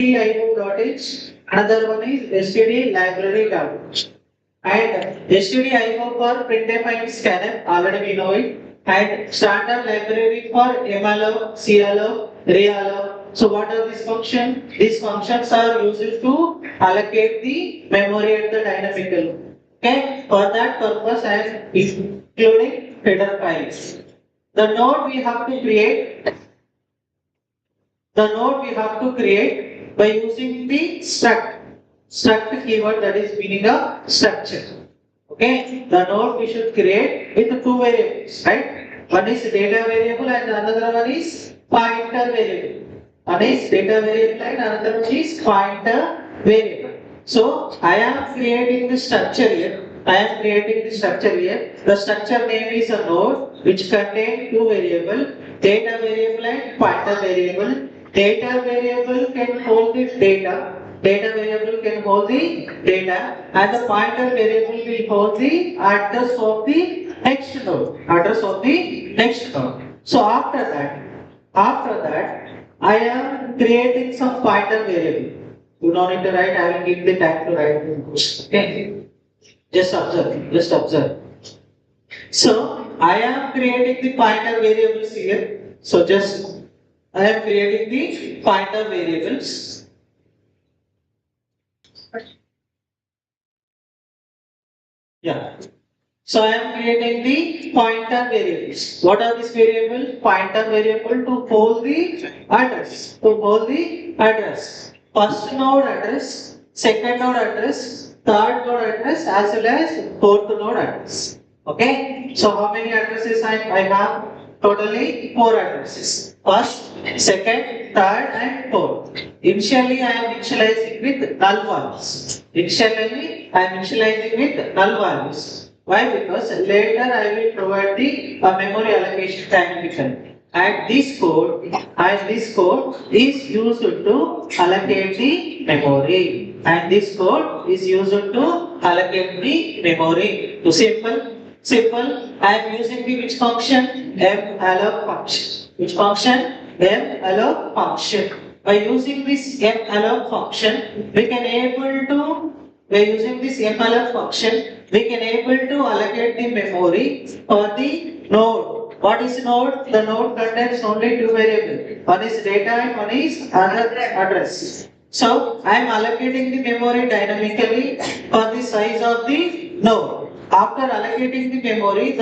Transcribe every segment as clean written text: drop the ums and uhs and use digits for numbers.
stdio.h, another one is std library.h. And stdio for printf and scanf, already we know it. And standard library for malloc, calloc, realloc. So what are these functions? These functions are used to allocate the memory at the dynamical. Okay, for that purpose I am including header files. The node we have to create by using the struct keyword, that is meaning a structure. Okay, the node we should create with two variables, right? One is data variable and another one is pointer variable. One is data variable and another one is pointer variable. So I am creating the structure here. The structure name is a node which contains two variables, data variable and pointer variable. Data variable can hold the data. Data variable can hold the data, and the pointer variable will hold the address of the next node. So after that, I am creating some pointer variable. You don't need to write. I will give the time to write. Okay. Just observe. So I am creating the pointer variables here. So I am creating the pointer variables. Yeah. So I am creating the pointer variables. What are these variables? Pointer variable to hold the address. First node address, second node address, third node address, as well as fourth node address. Okay. So how many addresses I have? Totally 4 addresses. First, second, third, and fourth. Initially, I am initializing with null values. Why? Because later I will provide the memory allocation dynamically. And this code is used to allocate the memory. So simple. I am using the which function? malloc function. Which function? malloc function. By using this malloc function, we can able to allocate the memory for the node. What is node? The node contains only two variables. One is data and one is address. So I am allocating the memory dynamically for the size of the node. After allocating the memory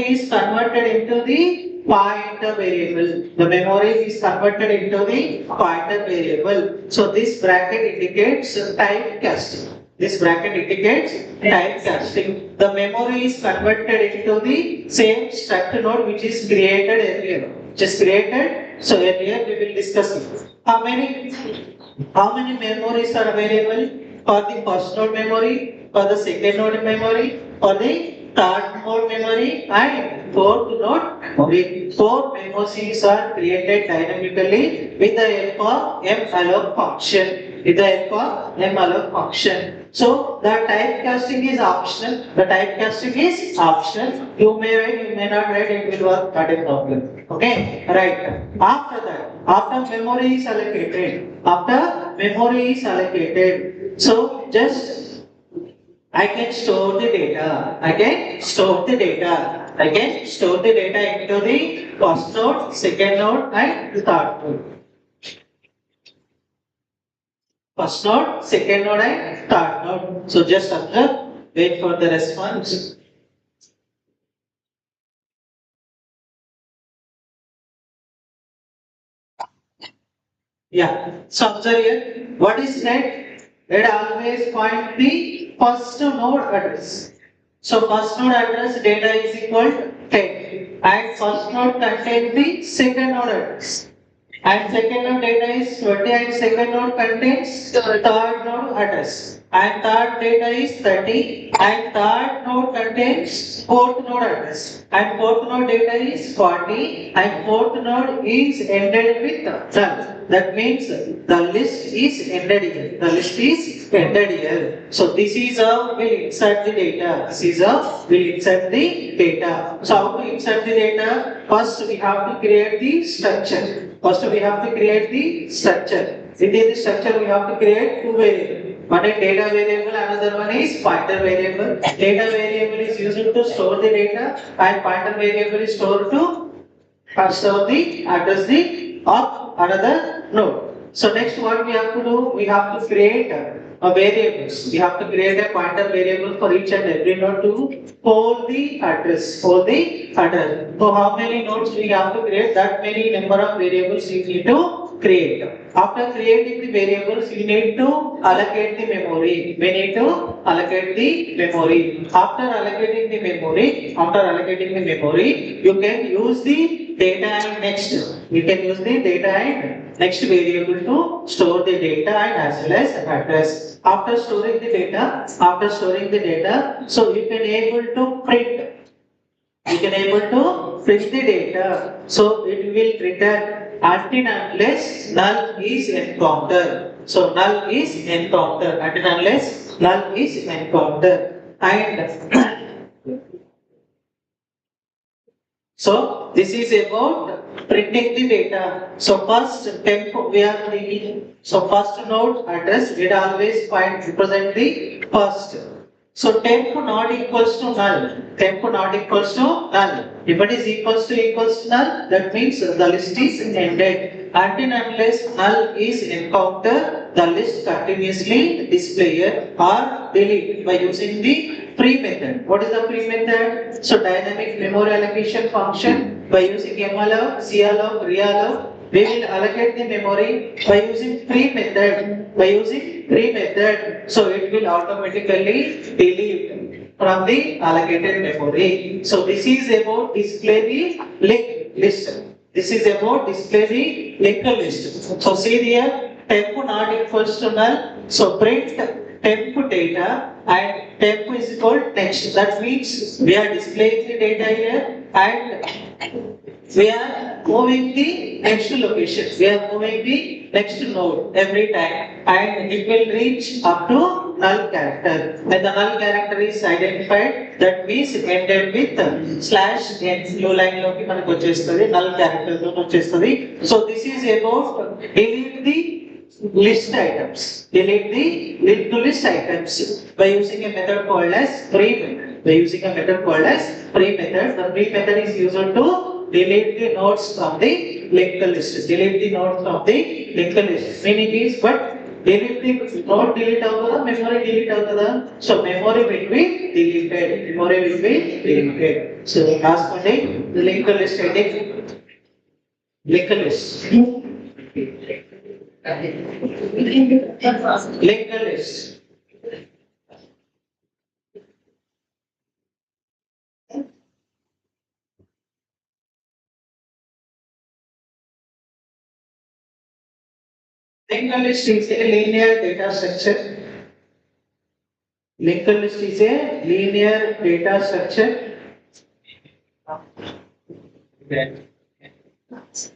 is converted into the pointer variable. So this bracket indicates typecasting. The memory is converted into the same struct node which is created earlier. So earlier we will discuss it. How many memories are available? For the first node memory, for the second node memory, for the third node memory, and fourth node memory. 4 memories are created dynamically with the help of malloc function. So the typecasting is optional. You may write, you may not write, it will work, not a problem. Okay, right. After memory is allocated, so just I can store the data. Into the first node, second node, and third node. So just observe, wait for the response. Yeah. So observe here. What is net? It always point the first node address. So first node address data is equal to 10, and first node contains the second node address. And second node data is 20, and second node contains third node address. And third data is 30, and third node contains fourth node address. And fourth node data is 40, and fourth node is ended with null. That means the list is ended here. So this is how we insert the data. So how to insert the data? First we have to create the structure. Within the structure, we have to create two variables. One is data variable, another one is pointer variable. Data variable is used to store the data, and pointer variable is stored to store the address the of another node. So next, what we have to do? We have to create a variables. We have to create a pointer variable for each and every node to hold the address. Hold the address. So how many nodes we have to create? That many number of variables we need to create. After creating the variables, we need to allocate the memory. We need to allocate the memory. After allocating the memory, you can use the data and next. You can use the data and next variable to store the data and as well as address. After storing the data, so you can able to print. You can able to print the data. So it will return until unless null is encountered. So null is encountered until unless null is encountered. And so this is about printing the data. So first temp we are reading. So first node address it always represent the first. So temp not equals to null. Temp not equals to null. If it is equals to null, that means the list is ended. Until unless null is encountered, the list continuously display or delete by using the free method. What is the free method? So dynamic memory allocation function by using malloc, calloc, realloc. We will allocate the memory by using free method. So it will automatically delete from the allocated memory. So this is about display the linked list. This is about display the linked list. So see here, temp not equals to null. So print temp data and temp is called next. That means we are displaying the data here and we are moving the next location. We are moving the next node every time and it will reach up to null character. When the null character is identified, that means ended with slash n new line loki manaku vachestadi null character tho vachestadi. So this is about delete the list items. Delete the linked list items by using a method called as free method. The free method is used to delete the nodes from the linked list. Meaning is, but delete the node delete avutada, memory delete avutada. So memory will be deleted. So last one is the linked list heading. Linked list. Linked list is a linear data structure. Linked list is a linear data structure.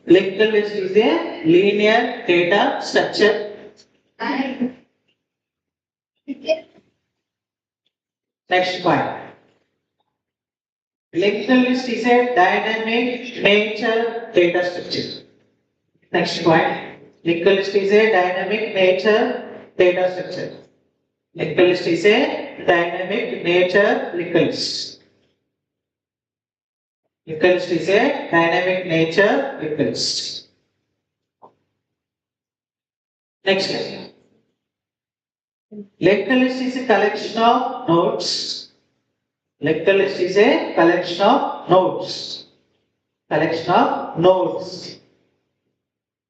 Linked list is a linear data structure. Next point. Linked list is a dynamic nature data structure. Next point. Linked list is a dynamic nature data structure. Linked list is a dynamic nature linked list. Linked list is a dynamic nature linked list. Next slide. Linked list is a collection of nodes. Linked list is a collection of nodes.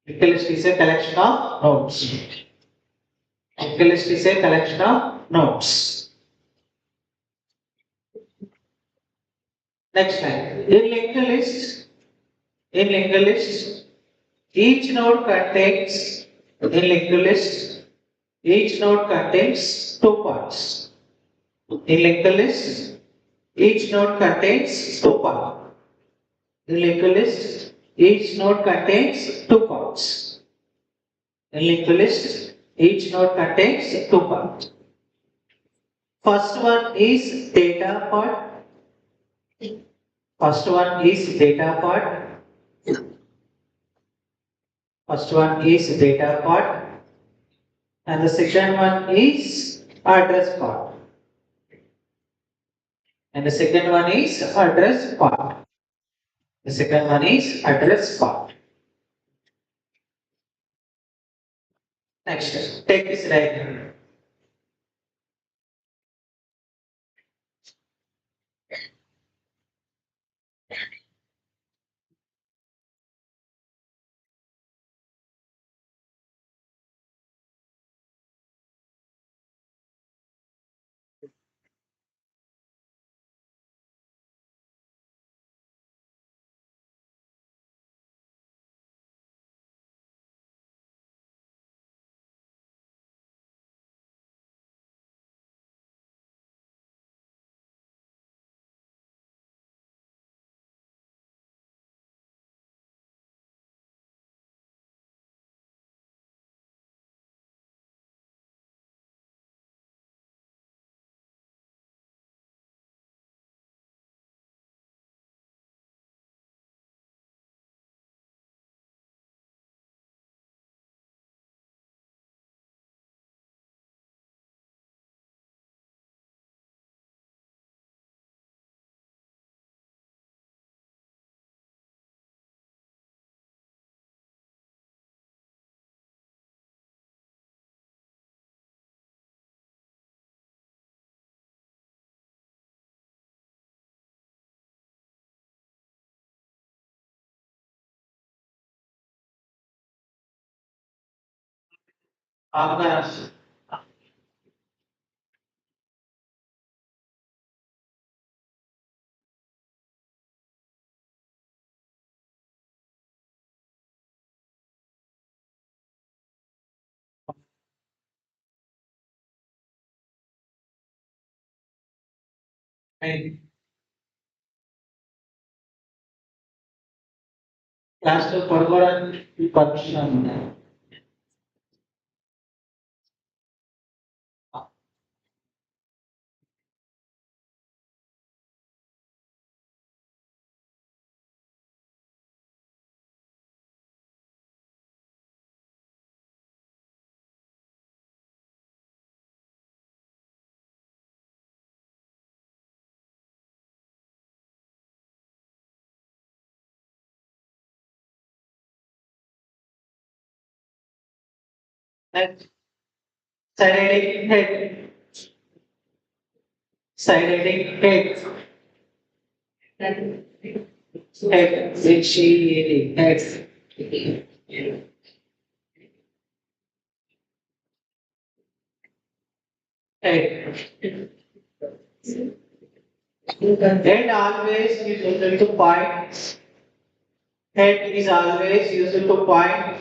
Linked list is a collection of nodes. Next slide. In linked list, each node contains two parts. In linked list, each node contains two parts. In linked list, each node contains two parts. In linked list, each node contains two parts. First one is data part. First one is data part. and the second one is address part. And the second one is address part. The second one is address part. Next, take this diagram. आपका class तो पढ़वाना permission है. Next, side heading head. Side heading head. Head. H-E-A-D. Head. Head. Head always is used to point. Head is always used to point.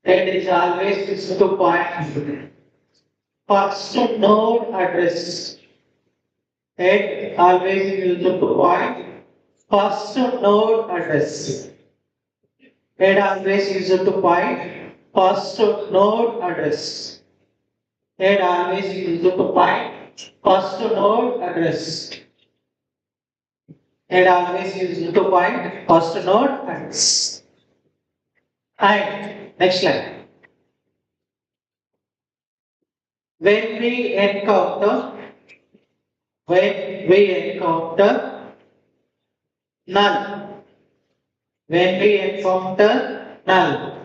Head is always used to point. First node address. Head always used to point. First node address. Head always used to point. First node address. Head always used to point. First node address. Head always used to point. First node address. And next line. When we encounter null. When we encounter null.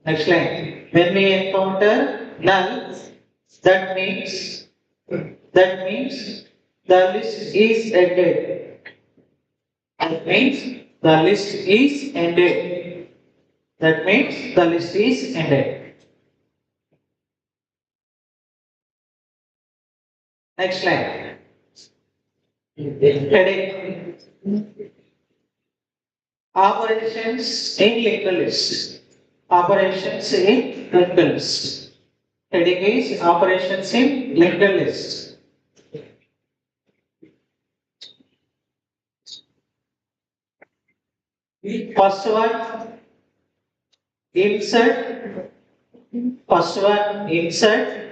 Next line. When we encounter null, that means the list is ended. That means the list is ended. That means the list is ended. Next line. Heading. Operations in linked list. Operations in linked list. Heading is operations in linked list. First one, insert. First one, insert.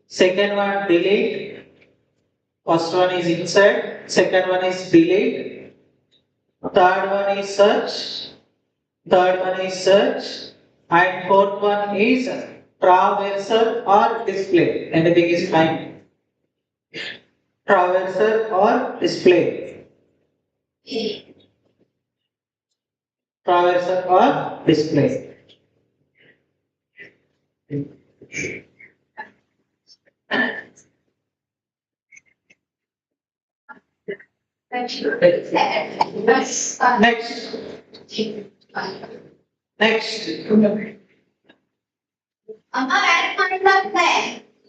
Second one, delete. First one is insert. Second one is delete. Third one is search. Third one is search. And fourth one is traversal or display. Anything is fine. Traversal or display. Traversal or display. Next. Next.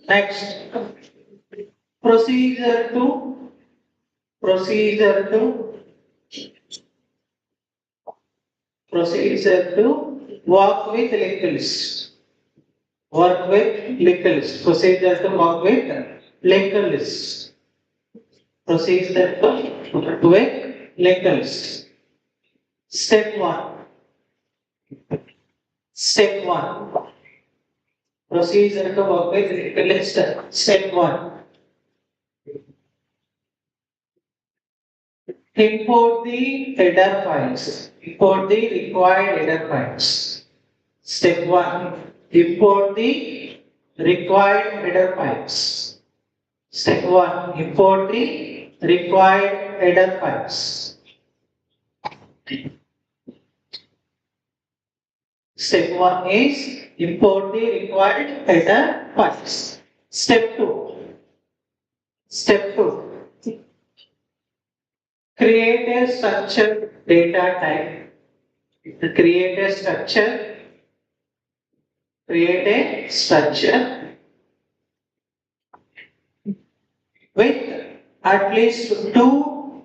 Next. Procedure to procedure to procedure to work with linked list. Work with linked list. Procedure to work with linked list. Procedure to work with linked list. Step 1. Step 1. Procedure to work with linked list. Step 1. Import the header files. Import the required header files. Step 1. Import the required header files. Step 1. Import the required header files. Step 1 is import the required header files. Step 2. Step 2. Create a structured data type. Create a structure. Create a structure with at least two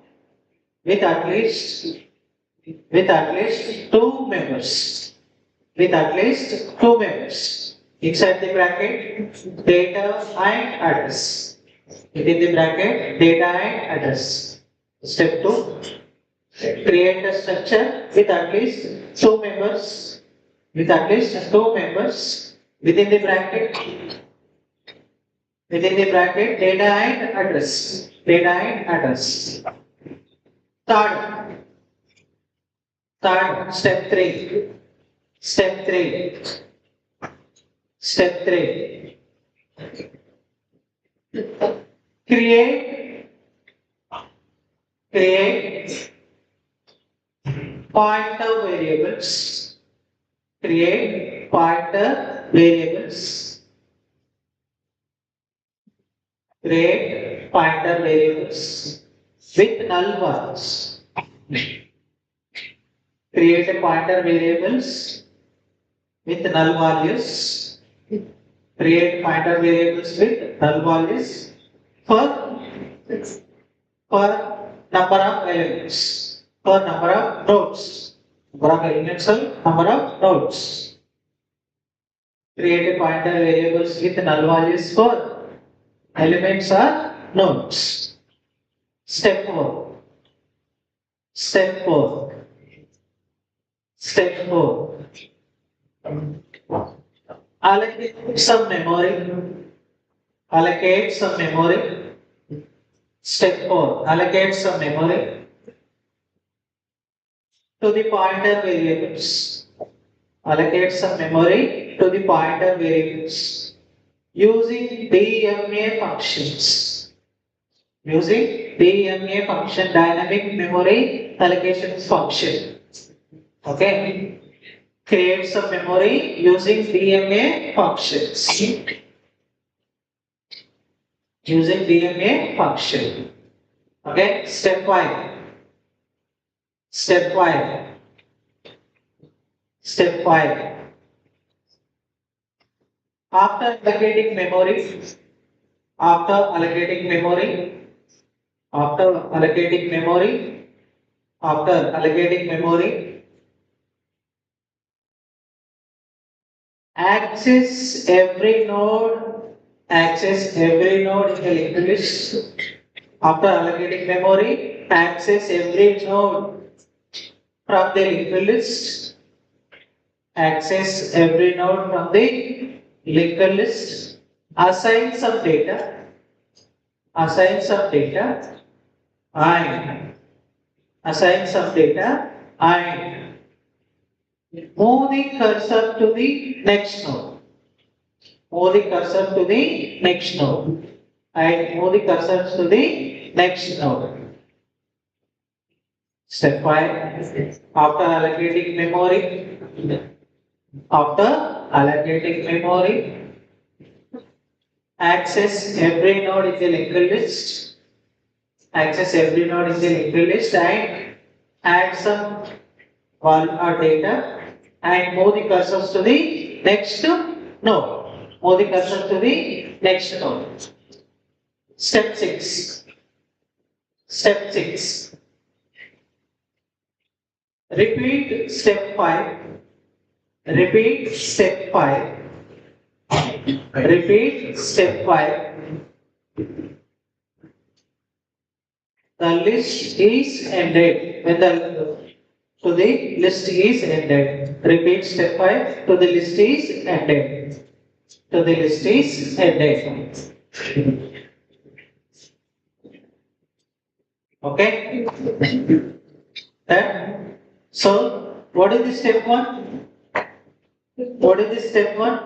with at least two members. With at least two members. Inside the bracket, data and address. Within the bracket, data and address. Step 2. Create a structure with at least two members. With at least two members. Within the bracket, data and address. Data and address. Third, step 3. Step 3. Step 3. Create pointer variables. Create pointer variables. Create pointer variables with null ones. Create a pointer variables with null values. Create pointer variables with null values for number of elements. For number of nodes. Number of elements or number of nodes. Create a pointer variables with null values for elements or nodes. Step 4. Step 4. Step 4. Allocate some memory. Allocate some memory. Step 4. Allocate some memory to the pointer variables. Allocate some memory to the pointer variables using DMA functions. Using DMA function, dynamic memory allocation function. Okay. Create some memory using DMA functions. Using DMA function. Okay. Step 5. Step 5. Step 5. After allocating memory, after allocating memory, after allocating memory, after allocating memory, access every node in the linked list. After allocating memory, access every node from the linked list. Access every node from the linked list. Assign some data. Assign some data and assign some data and move the cursor to the next node. Move the cursor to the next node and move the cursor to the next node. Step 5. After allocating memory, access every node in the linked list. Access every node in the linked list and add some data and move the cursors to the next node. Move the cursor to the next node. Step 6. Step 6. Repeat step 5. Repeat step 5. Repeat step 5. The list is ended. When the list is ended. Repeat step 5. To the list is ended. To the list is ended. Okay? Then, so what is the step 1? What is the step 1?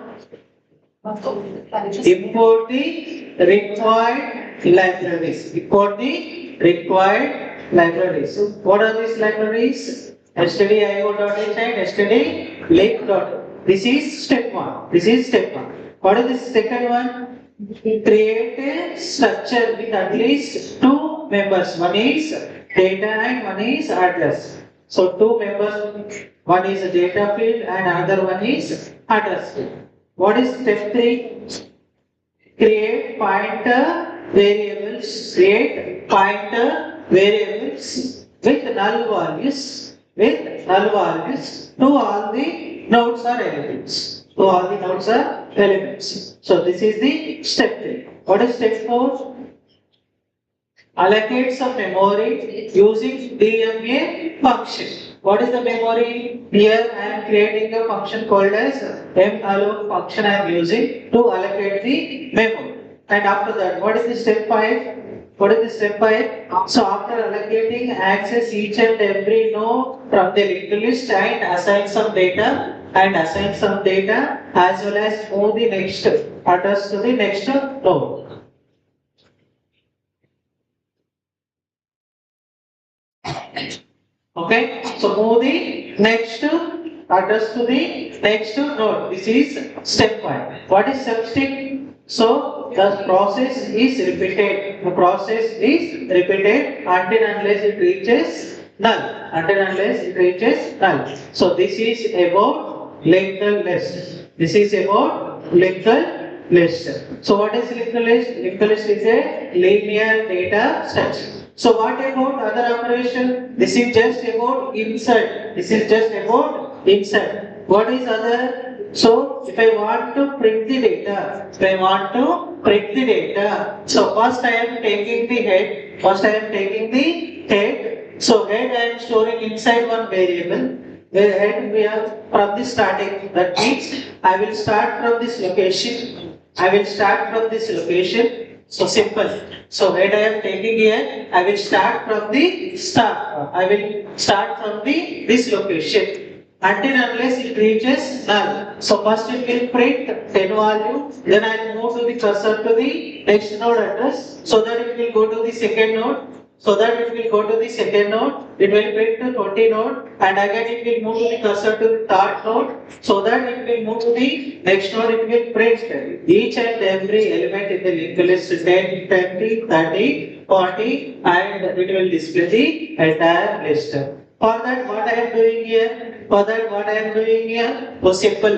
Import the required libraries. Import the required libraries. So what are these libraries? stdio.h and std-link. This is step 1. This is step 1. What is the second one? Create a structure with at least 2 members. One is data and one is address. So 2 members, one is a data field and another one is address field. What is step 3? Create pointer variables. Create pointer variables with null values. With null values to all the nodes or elements. To all the nodes or elements. So this is the step 3. What is step 4? Allocate some memory using DMA function. What is the memory? Here I am creating a function called as malloc function I am using to allocate the memory. And after that, what is the step 5? What is the step 5? So after allocating, access each and every node from the linked list and assign some data as well as move the next address to the next node. Okay, so move the next address to the next node. This is step 5. What is step 6? So the process is repeated. The process is repeated until unless it reaches null. Until unless it reaches null. So this is about linked list. This is about linked list. So what is linked list? Linked list is a linear data structure. So what about other operation? This is just about insert. This is just about insert. What is other? So if I want to print the data, so first I am taking the head. So head I am storing inside one variable. Where head we have from the starting. That means I will start from this location. So simple. So head I am taking here, I will start from the start. This location until unless it reaches null. So first it will print 10 value, then I will move to the cursor to the next node address, so that it will go to the second node. It will print to 20 node, and again it will move to the cursor to the third node, so that it will move to the next node. It will print each and every element in the linked list 10, 20, 30, 40, and it will display the entire list. For that, what I am doing here? Was simple.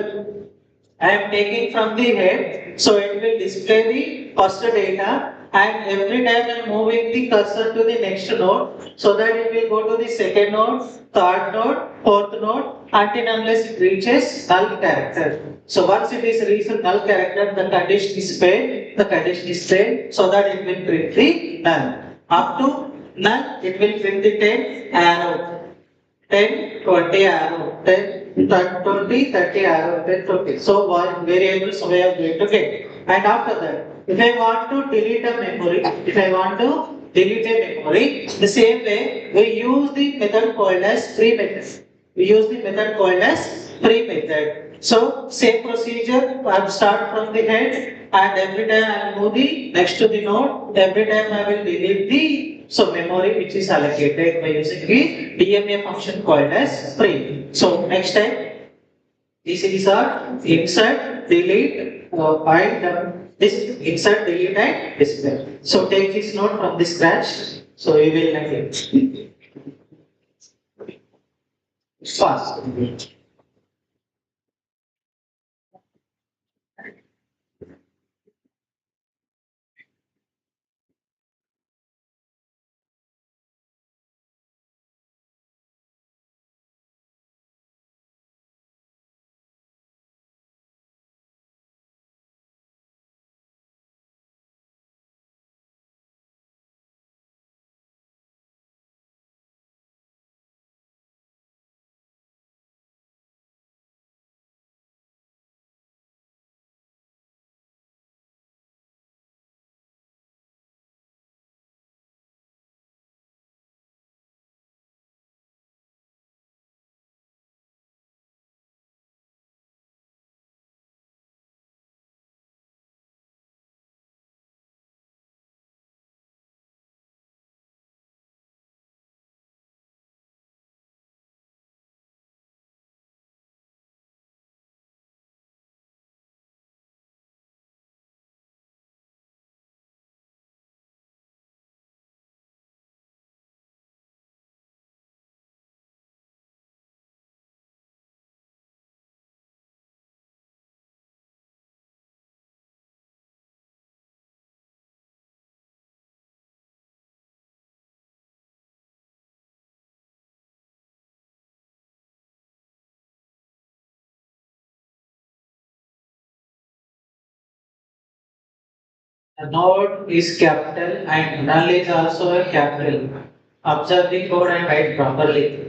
I am taking from the head, so it will display the first data, and every time I am moving the cursor to the next node, so that it will go to the second node, third node, fourth node, until unless it reaches null character. So once it is reached null character, the condition is failed, so that it will print the null. Up to null, it will print the 10 arrow. 10, 20 arrow, 10, 20, 30 arrow, 10, 20. So what variables we are going to get. And after that, if I want to delete a memory, deleted memory. The same way, we use the method called as free method. We use the method called as free method. So same procedure, I will start from the head and every time I will move the next to the node, every time I will delete the memory which is allocated by using the DMA function called as free. So next time, these are insert, delete, and this insert, delete, and display. So take this note from the scratch. So you will like it fast. The node is capital and null is also a capital. Observe the code and write properly.